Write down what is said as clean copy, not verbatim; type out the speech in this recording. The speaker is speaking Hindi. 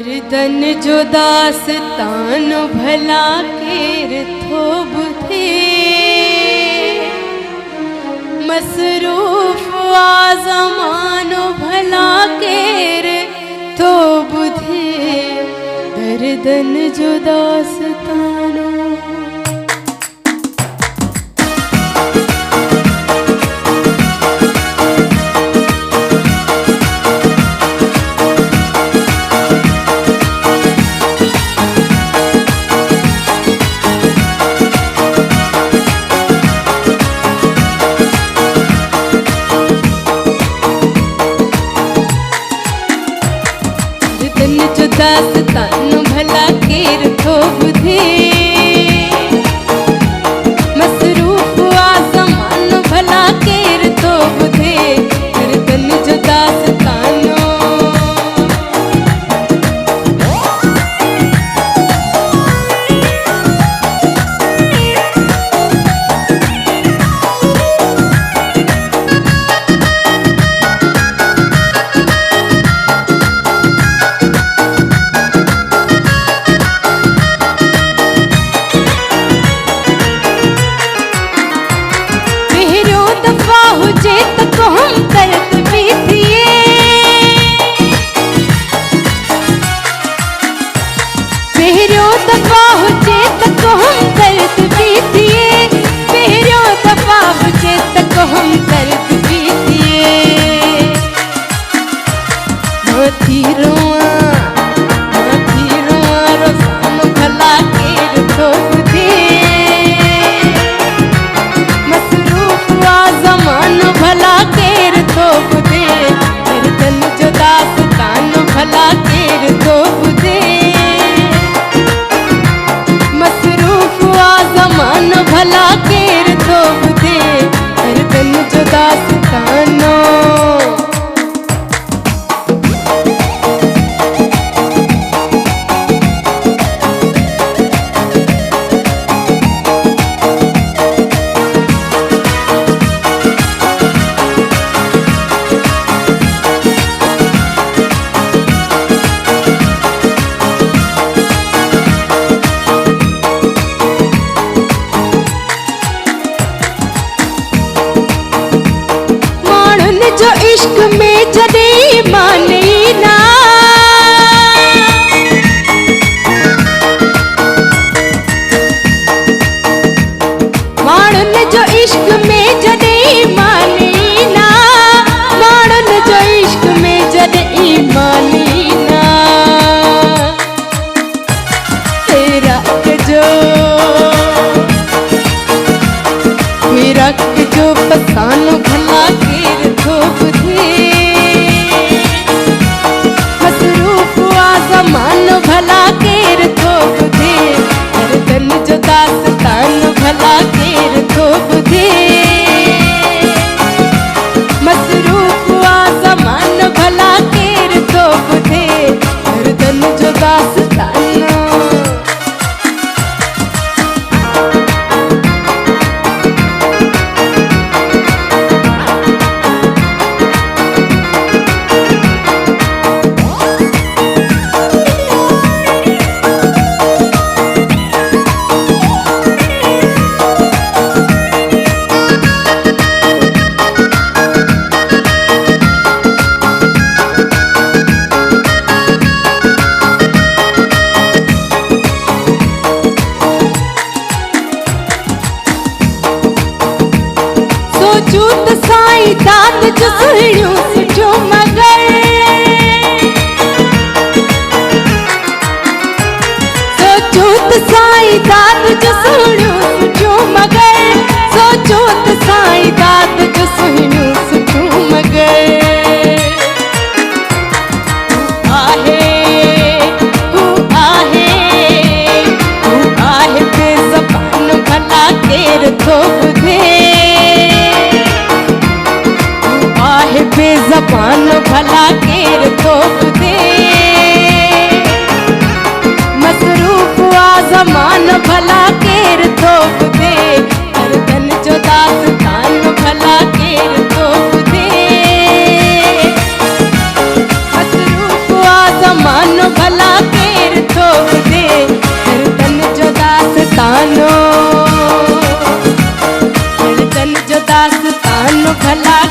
हृदन जो दास्तान भला केर थोब थे मसरूफ आजमान भला केर थोब थे हृदन जो दास्तानो दास्तान भला केर थोब थे मसरूफ आसमान भला केर थोब थे हृदन जो दास्तानो भला केर थोब थे हृदन जो दास्तानो जो इश्क में जदे माने ना माणन जो इश्क में जदे माने ना माणन जो इश्क में जदे माने ना तेरा जो पसानो भला केर थोब थे मसरूफ आसमान भला केर थोब थे हृदन जो दास्तान भला केर थोब थे मसरूफ आसमान भला केर थोब थे हृदन जो दास्तानो जूत साईं दात जो सुहिणियूं सुठियूं मगर जूत साईं दात जो सुहिणियूं सुठियूं मगर जूत साईं दात जो सुहिणियूं सुठियूं मगर हू आहे बेज़बान भला केर थोब थे बेज़बान भला केर थोब थे मसरूफ आज़मान भला केर थोब थे हृदन जो दास्तान भला केर भला